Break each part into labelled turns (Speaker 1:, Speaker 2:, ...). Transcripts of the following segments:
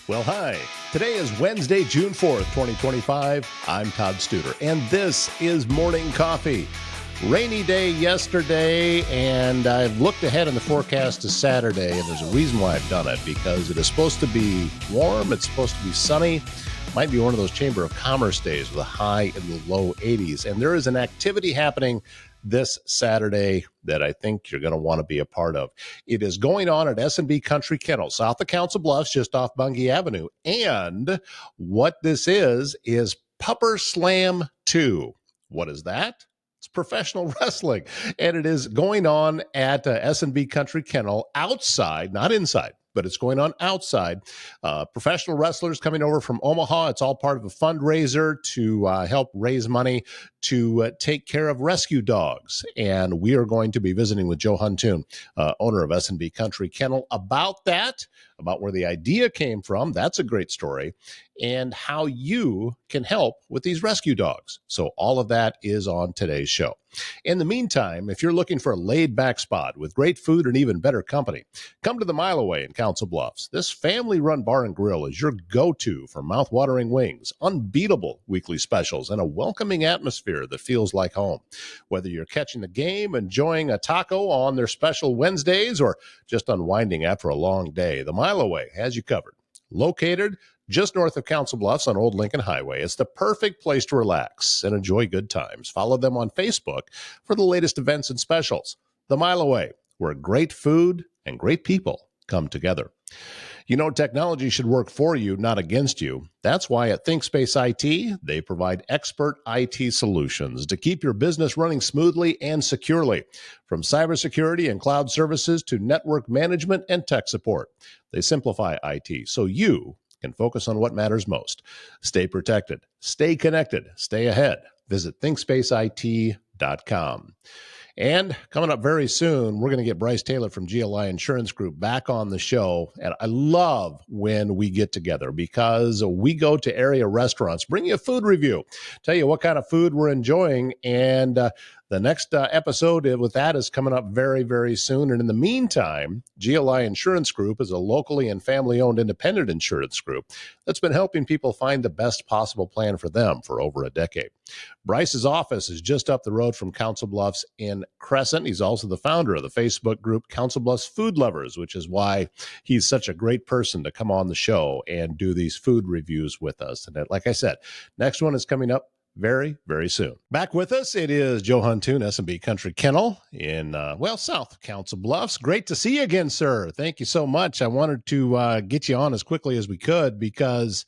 Speaker 1: Well, hi. Today is Wednesday, June 4th, 2025. I'm Todd Studer, and this is Morning Coffee. Rainy day yesterday, and I've looked ahead in the forecast to Saturday, and there's a reason why I've done it, because it is supposed to be warm, it's supposed to be sunny. Might be one of those Chamber of Commerce days with a high in the low 80s, and there is an activity happening this Saturday that I think you're going to want to be a part of. It is going on at S B Kountry Kennel, south of Council Bluffs, just off Bungie Avenue. And what this is PupperSlam II. What is that? It's professional wrestling. And it is going on at S B Kountry Kennel outside, not inside, but it's going on outside. Professional wrestlers coming over from Omaha. It's all part of a fundraiser to help raise money to take care of rescue dogs. And we are going to be visiting with Joe Huntoon, owner of S B Kountry Kennel, about that, about where the idea came from. That's a great story. And how you can help with these rescue dogs. So all of that is on today's show. In the meantime, if you're looking for a laid-back spot with great food and even better company, come to the Mile Away in Council Bluffs. This family-run bar and grill is your go-to for mouth-watering wings, unbeatable weekly specials, and a welcoming atmosphere that feels like home. Whether you're catching the game, enjoying a taco on their special Wednesdays, or just unwinding after a long day, the Mile Away has you covered. Located just north of Council Bluffs on Old Lincoln Highway, it's the perfect place to relax and enjoy good times. Follow them on Facebook for the latest events and specials. The Mile Away, where great food and great people come together. You know, technology should work for you, not against you. That's why at ThinkSpace IT, they provide expert IT solutions to keep your business running smoothly and securely. From cybersecurity and cloud services to network management and tech support, they simplify IT so you can focus on what matters most. Stay protected, stay connected, stay ahead. Visit ThinkSpaceIT.com. And coming up very soon, we're going to get Bryce Taylor from GLI Insurance Group back on the show. And I love when we get together because we go to area restaurants, bring you a food review, tell you what kind of food we're enjoying. And the next episode with that is coming up very, very soon. And in the meantime, GLI Insurance Group is a locally and family-owned independent insurance group that's been helping people find the best possible plan for them for over a decade. Bryce's office is just up the road from Council Bluffs in Crescent. He's also the founder of the Facebook group Council Bluffs Food Lovers, which is why he's such a great person to come on the show and do these food reviews with us. And like I said, next one is coming up very, very soon. Back with us, it is Joe Huntoon, S B Kountry Kennel in, south of Council Bluffs. Great to see you again, sir. Thank you so much. I wanted to get you on as quickly as we could because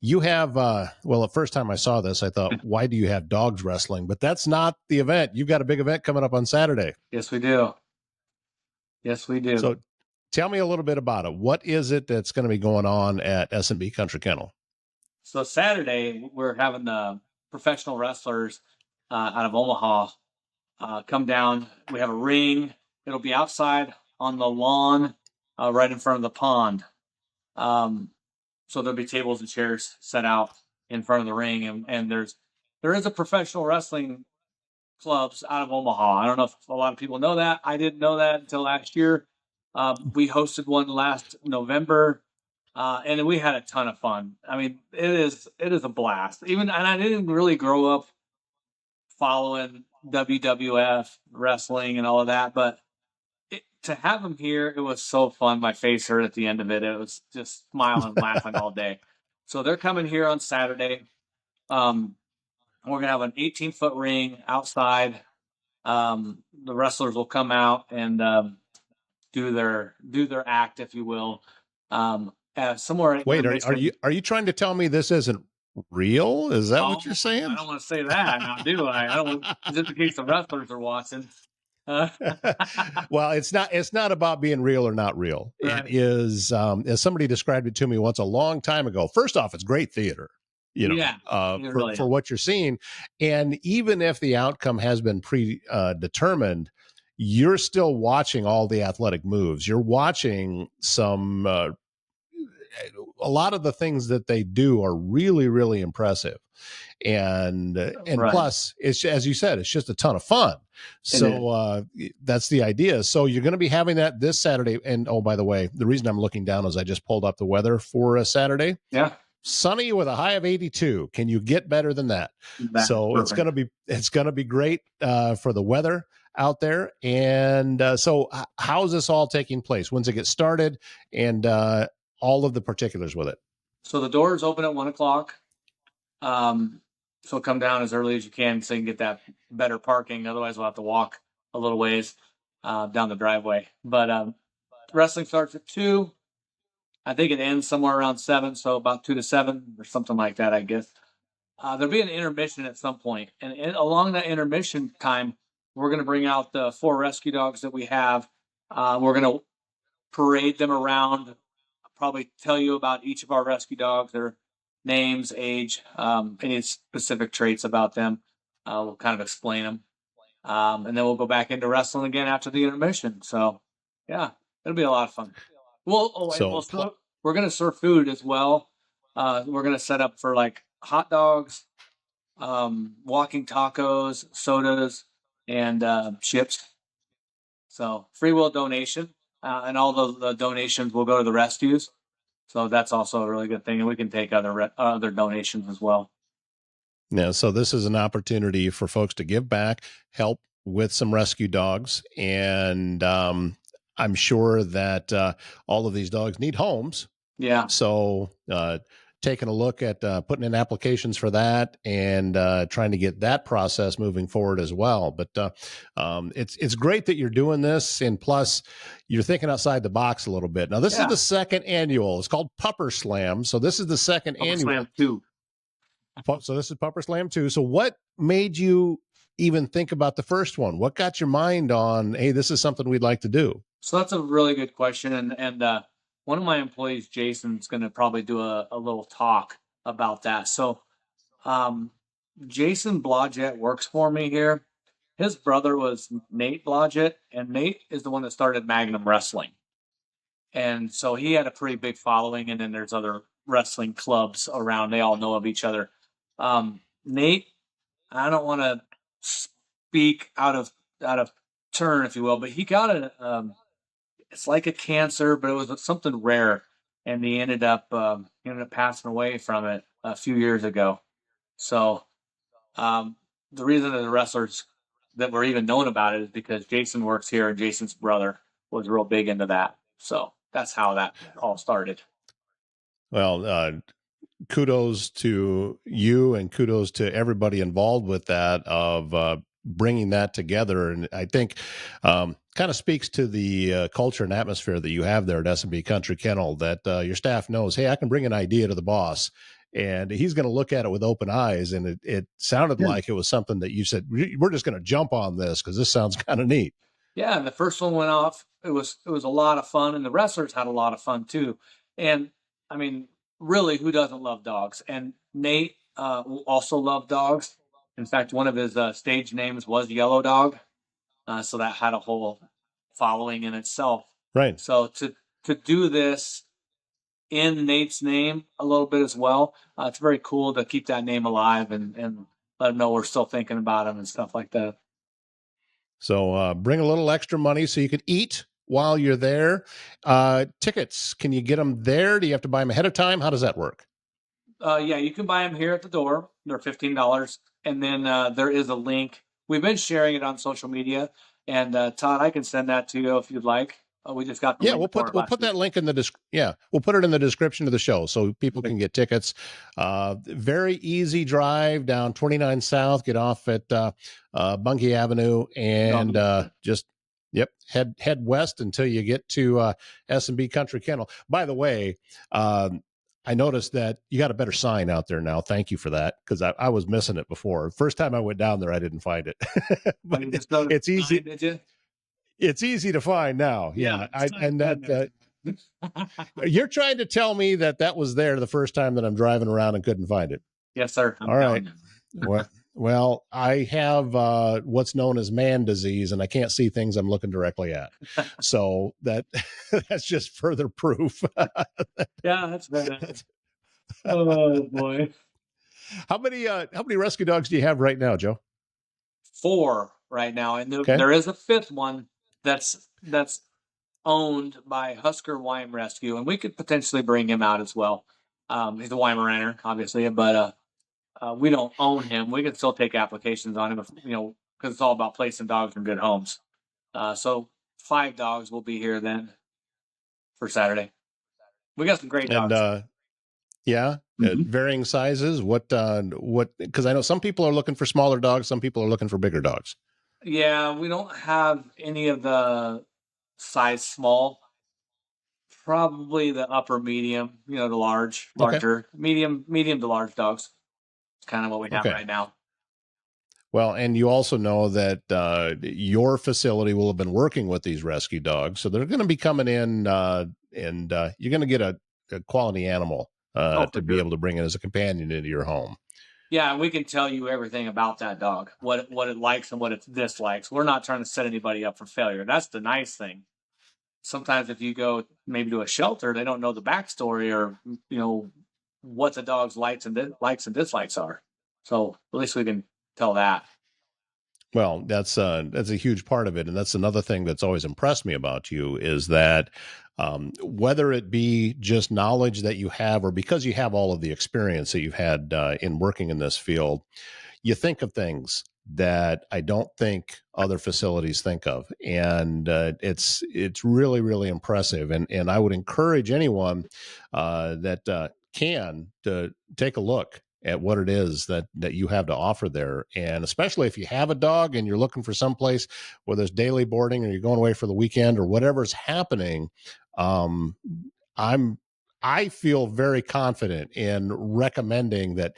Speaker 1: you have, the first time I saw this, I thought, why do you have dogs wrestling? But that's not the event. You've got a big event coming up on Saturday.
Speaker 2: Yes, we do. Yes, we do.
Speaker 1: So tell me a little bit about it. What is it that's going to be going on at S B Kountry Kennel?
Speaker 2: So Saturday, we're having the professional wrestlers out of Omaha come down. We have a ring. It'll be outside on the lawn right in front of the pond. So there'll be tables and chairs set out in front of the ring. And there is a professional wrestling clubs out of Omaha. I don't know if a lot of people know that. I didn't know that until last year. We hosted one last November, and we had a ton of fun. I mean, it is a blast. And I didn't really grow up following WWF wrestling and all of that, but to have them here, it was so fun. My face hurt at the end of it. It was just smiling and laughing all day. So they're coming here on Saturday. We're going to have an 18-foot ring outside. The wrestlers will come out and do their act, if you will. Somewhere.
Speaker 1: Wait, are you trying to tell me this isn't real? Is that what you're saying?
Speaker 2: I don't want to say that now, do I? I don't want, just in case the wrestlers are watching.
Speaker 1: Well, it's not about being real or not real. Right. It is, as somebody described it to me once a long time ago. First off, it's great theater, for what you're seeing. And even if the outcome has been predetermined, you're still watching all the athletic moves. You're watching some a lot of the things that they do are really, really impressive. And
Speaker 2: Right.
Speaker 1: plus, it's, as you said, it's just a ton of fun. So that's the idea. So you're going to be having that this Saturday. And oh, by the way, the reason I'm looking down is I just pulled up the weather for Saturday.
Speaker 2: Yeah.
Speaker 1: Sunny with a high of 82. Can you get better than that?
Speaker 2: That's
Speaker 1: so
Speaker 2: perfect.
Speaker 1: it's gonna be great for the weather out there. And so how's this all taking place? When's it get started? And all of the particulars with it.
Speaker 2: So the doors open at 1 o'clock. So come down as early as you can so you can get that better parking. Otherwise, we'll have to walk a little ways down the driveway. But wrestling starts at 2. I think it ends somewhere around 7, so about 2 to 7 or something like that, I guess. There'll be an intermission at some point, and along that intermission time, we're going to bring out the 4 rescue dogs that we have. We're going to parade them around, probably tell you about each of our rescue dogs, their names, age, any specific traits about them. We'll kind of explain them. And then we'll go back into wrestling again after the intermission. So, yeah, it'll be a lot of fun. We're going to serve food as well. We're going to set up for like hot dogs, walking tacos, sodas, and chips. So free will donation, and all the donations will go to the rescues. So that's also a really good thing, and we can take other donations as well.
Speaker 1: Yeah, so this is an opportunity for folks to give back, help with some rescue dogs, and I'm sure that all of these dogs need homes.
Speaker 2: Yeah.
Speaker 1: So taking a look at putting in applications for that and trying to get that process moving forward as well. But it's great that you're doing this, and plus you're thinking outside the box a little bit. Now this is the second annual. It's called PupperSlam. So this is the second annual.
Speaker 2: PupperSlam II.
Speaker 1: So this is PupperSlam II. So what made you even think about the first one? What got your mind on, hey, this is something we'd like to do?
Speaker 2: So that's a really good question. And one of my employees, Jason's going to probably do a little talk about that. So Jason Blodgett works for me here. His brother was Nate Blodgett, and Nate is the one that started Magnum Wrestling. And so he had a pretty big following, and then there's other wrestling clubs around. They all know of each other. Nate, I don't want to speak out of turn, if you will, but he got it's like a cancer, but it was something rare, and he ended up passing away from it a few years ago. So the reason that the wrestlers that were even known about it is because Jason works here, and Jason's brother was real big into that. So that's how that all started.
Speaker 1: Well, kudos to you, and kudos to everybody involved with that, of bringing that together. And I think kind of speaks to the culture and atmosphere that you have there at S B Kountry Kennel, that your staff knows, hey, I can bring an idea to the boss, and he's going to look at it with open eyes. And it sounded like it was something that you said, we're just going to jump on this because this sounds kind of neat.
Speaker 2: Yeah, and the first one went off. It was a lot of fun, and the wrestlers had a lot of fun too. And I mean, really, who doesn't love dogs? And Nate also loved dogs. In fact, one of his stage names was Yellow Dog, so that had a whole following in itself.
Speaker 1: Right.
Speaker 2: So to do this in Nate's name a little bit as well, it's very cool to keep that name alive and let him know we're still thinking about him and stuff like that.
Speaker 1: So bring a little extra money so you can eat while you're there. Tickets, can you get them there? Do you have to buy them ahead of time? How does that work?
Speaker 2: Yeah, you can buy them here at the door. They're $15. And then there is a link. We've been sharing it on social media. And Todd, I can send that to you if you'd like. We just got the
Speaker 1: link. We'll put that link in the we'll put it in the description of the show so people can get tickets. Very easy drive down 29 South, get off at Bunkie Avenue, and just head west until you get to S B Kountry Kennel. By the way, I noticed that you got a better sign out there now. Thank you for that, because I was missing it before. First time I went down there, I didn't find it. But it's easy.
Speaker 2: Did you?
Speaker 1: It's easy to find now. Yeah. You're trying to tell me that was there the first time that I'm driving around and couldn't find it.
Speaker 2: Yes, sir.
Speaker 1: All right. Well, I have what's known as man disease, and I can't see things I'm looking directly at. So that's just further proof.
Speaker 2: Yeah, that's better. Oh boy.
Speaker 1: How many rescue dogs do you have right now, Joe?
Speaker 2: 4 right now, and
Speaker 1: Okay.
Speaker 2: there is a 5th one that's owned by Husker Wime Rescue, and we could potentially bring him out as well. He's a Weimaraner, obviously, but we don't own him. We can still take applications on him, if, because it's all about placing dogs in good homes. So 5 dogs will be here then for Saturday. We got some great
Speaker 1: And
Speaker 2: dogs.
Speaker 1: yeah,
Speaker 2: Mhm.
Speaker 1: varying sizes. What? Because I know some people are looking for smaller dogs, some people are looking for bigger dogs.
Speaker 2: Yeah, we don't have any of the size small. Probably the upper medium, the
Speaker 1: Okay.
Speaker 2: larger, medium to large dogs. It's kind of what we have
Speaker 1: Okay.
Speaker 2: right now.
Speaker 1: Well, and you also know that your facility will have been working with these rescue dogs, so they're going to be coming in, and you're going to get a quality animal
Speaker 2: Oh,
Speaker 1: to
Speaker 2: for
Speaker 1: be
Speaker 2: sure.
Speaker 1: able to bring in as a companion into your home.
Speaker 2: Yeah, and we can tell you everything about that dog, what it likes and what it dislikes. We're not trying to set anybody up for failure. That's the nice thing. Sometimes if you go maybe to a shelter, they don't know the backstory or what the dog's likes and dislikes are. So at least we can tell that.
Speaker 1: Well, that's a huge part of it, and that's another thing that's always impressed me about you is that whether it be just knowledge that you have, or because you have all of the experience that you've had in working in this field, you think of things that I don't think other facilities think of, and it's really really impressive. And I would encourage anyone that can to take a look at what it is that you have to offer there, and especially if you have a dog and you're looking for someplace where there's daily boarding or you're going away for the weekend or whatever's happening. um, I'm I feel very confident in recommending that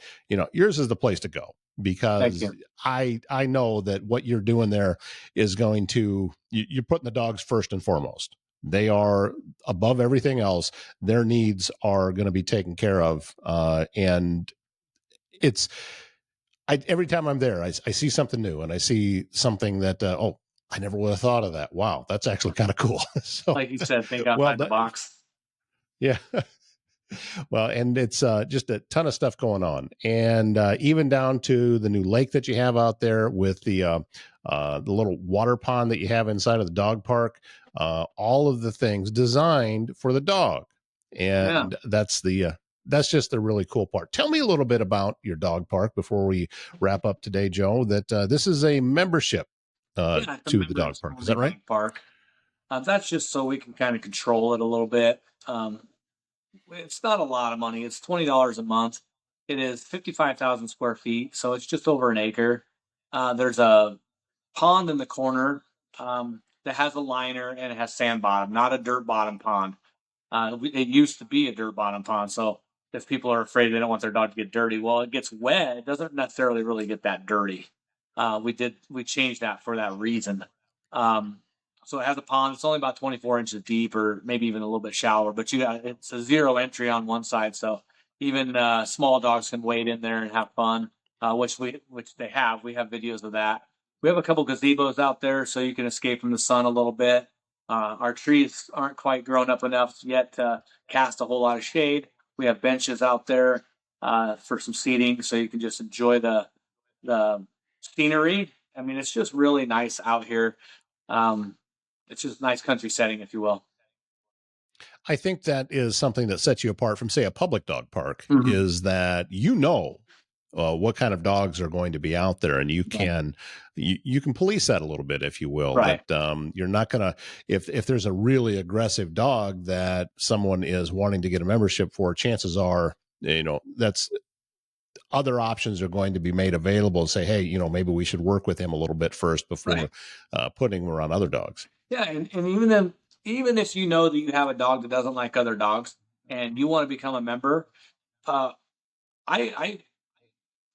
Speaker 1: yours is the place to go,
Speaker 2: Thank
Speaker 1: because
Speaker 2: you.
Speaker 1: I know that what you're doing there is going to you're putting the dogs first and foremost. They are above everything else. Their needs are going to be taken care of, and it's every time I'm there, I see something new, and I see something that I never would have thought of that. Wow, that's actually kind of cool. So
Speaker 2: Like you said, think
Speaker 1: well
Speaker 2: outside the
Speaker 1: done.
Speaker 2: box.
Speaker 1: Yeah. Well, and it's just a ton of stuff going on, and even down to the new lake that you have out there with the little water pond that you have inside of the dog park. All of the things designed for the dog,
Speaker 2: Yeah.
Speaker 1: and that's just the really cool part. Tell me a little bit about your dog park before we wrap up today, Joe. That this is a membership
Speaker 2: Yeah, it's a
Speaker 1: to the dog
Speaker 2: members
Speaker 1: park. Is
Speaker 2: only
Speaker 1: that right?
Speaker 2: dog park. That's just so we can kind of control it a little bit. It's not a lot of money. It's $20 a month. It is 55,000 square feet, so it's just over an acre. There's a pond in the corner that has a liner and it has sand bottom, not a dirt bottom pond. It used to be a dirt bottom pond, so if people are afraid they don't want their dog to get dirty, well, it gets wet. It doesn't necessarily really get that dirty. We changed that for that reason. Um, so it has a pond. It's only about 24 inches deep, or maybe even a little bit shallower. But it's a zero entry on one side, so even small dogs can wade in there and have fun, which they have. We have videos of that. We have a couple gazebos out there, so you can escape from the sun a little bit. Our trees aren't quite grown up enough yet to cast a whole lot of shade. We have benches out there for some seating, so you can just enjoy the scenery. I mean, it's just really nice out here. Um, it's just a nice country setting, if you will.
Speaker 1: I think that is something that sets you apart from, say, a public dog park,
Speaker 2: Mhm.
Speaker 1: is that what kind of dogs are going to be out there, and
Speaker 2: Right.
Speaker 1: you can police that a little bit, if you will.
Speaker 2: Right.
Speaker 1: That you're not gonna, if there's a really aggressive dog that someone is wanting to get a membership for, chances are that's other options are going to be made available and say, hey, maybe we should work with him a little bit first before
Speaker 2: Right.
Speaker 1: putting him around other dogs.
Speaker 2: Yeah, and even if you know that you have a dog that doesn't like other dogs and you want to become a member, uh, I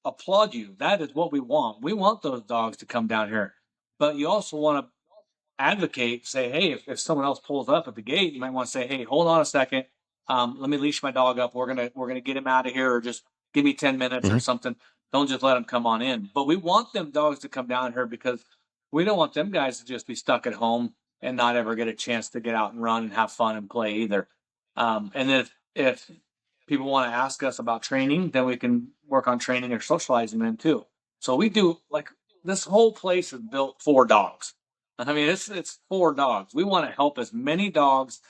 Speaker 2: applaud you. That is what we want. We want those dogs to come down here, but you also want to advocate, say, hey, if someone else pulls up at the gate, you might want to say, hey, hold on a second. Let me leash my dog up. We're gonna get him out of here, or just give me 10 minutes or
Speaker 1: Hmm.
Speaker 2: something. Don't just let them come on in. But we want them dogs to come down here because we don't want them guys to just be stuck at home and not ever get a chance to get out and run and have fun and play either. And if people want to ask us about training, then we can work on training or socializing them too. So we do, like, this whole place is built for dogs. I mean, it's for dogs. We want to help as many dogs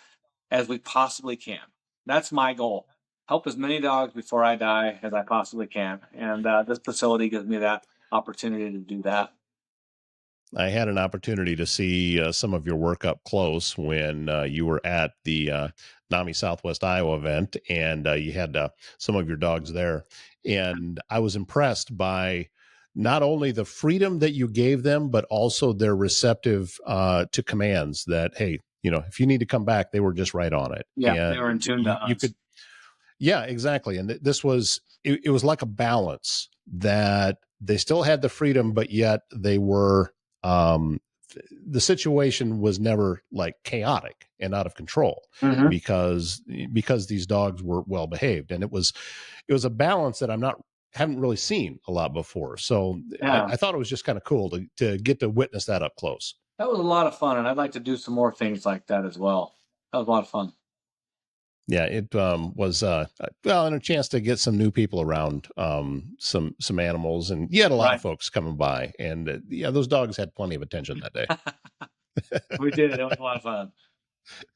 Speaker 2: as we possibly can. That's my goal. Help as many dogs before I die as I possibly can. And this facility gives me that opportunity to do that.
Speaker 1: I had an opportunity to see some of your work up close when you were at the NAMI Southwest Iowa event, and you had some of your dogs there. And I was impressed by not only the freedom that you gave them, but also their receptive to commands that, hey, if you need to come back, they were just right on it.
Speaker 2: Yeah,
Speaker 1: and
Speaker 2: they were in tune to us.
Speaker 1: You could, yeah, exactly. And this was, it was like a balance that they still had the freedom, but yet they were, the situation was never like chaotic and out of control because these dogs were well behaved. And it was a balance that haven't really seen a lot before. So yeah. I thought it was just kind of cool to get to witness that up close.
Speaker 2: That was a lot of fun. And I'd like to do some more things like that as well. That was a lot of fun.
Speaker 1: Yeah, it was and a chance to get some new people around some animals, and you had a lot of folks coming by, and those dogs had plenty of attention that day.
Speaker 2: We did. It was a lot of fun.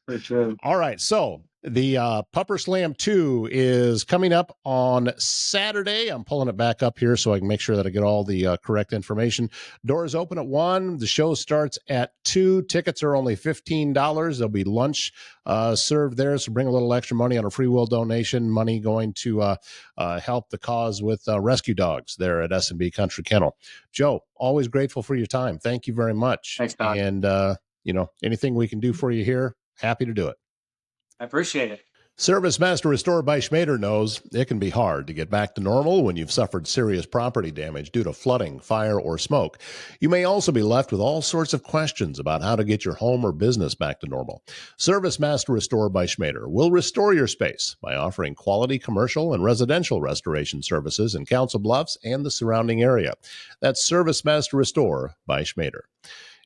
Speaker 2: For sure.
Speaker 1: All right, so the PupperSlam II is coming up on Saturday. I'm pulling it back up here so I can make sure that I get all the correct information. Doors open at 1. The show starts at 2. Tickets are only $15. There'll be lunch served there, so bring a little extra money on a free will donation. Money going to help the cause with rescue dogs there at S B Kountry Kennel. Joe, always grateful for your time. Thank you very much.
Speaker 2: Thanks, Todd.
Speaker 1: And anything we can do for you here, happy to do it.
Speaker 2: I appreciate it.
Speaker 1: Service Master Restore by Schmader knows it can be hard to get back to normal when you've suffered serious property damage due to flooding, fire, or smoke. You may also be left with all sorts of questions about how to get your home or business back to normal. Service Master Restore by Schmader will restore your space by offering quality commercial and residential restoration services in Council Bluffs and the surrounding area. That's Service Master Restore by Schmader.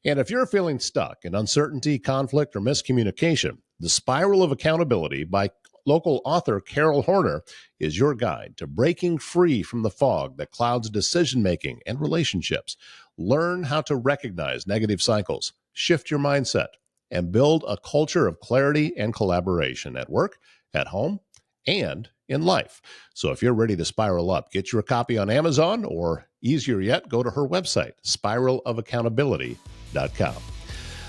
Speaker 1: And if you're feeling stuck in uncertainty, conflict, or miscommunication, The Spiral of Accountability by local author Carol Horner is your guide to breaking free from the fog that clouds decision-making and relationships. Learn how to recognize negative cycles, shift your mindset, and build a culture of clarity and collaboration at work, at home, and in life. So if you're ready to spiral up, get your copy on Amazon, or easier yet, go to her website, spiralofaccountability.com.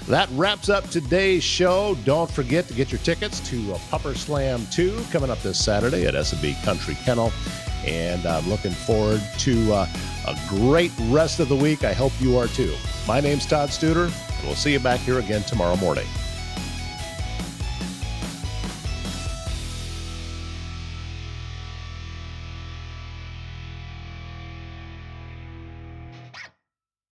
Speaker 1: That wraps up today's show. Don't forget to get your tickets to PupperSlam II coming up this Saturday at S B Kountry Kennel. And I'm looking forward to a great rest of the week. I hope you are too. My name's Todd Studer, and we'll see you back here again tomorrow morning.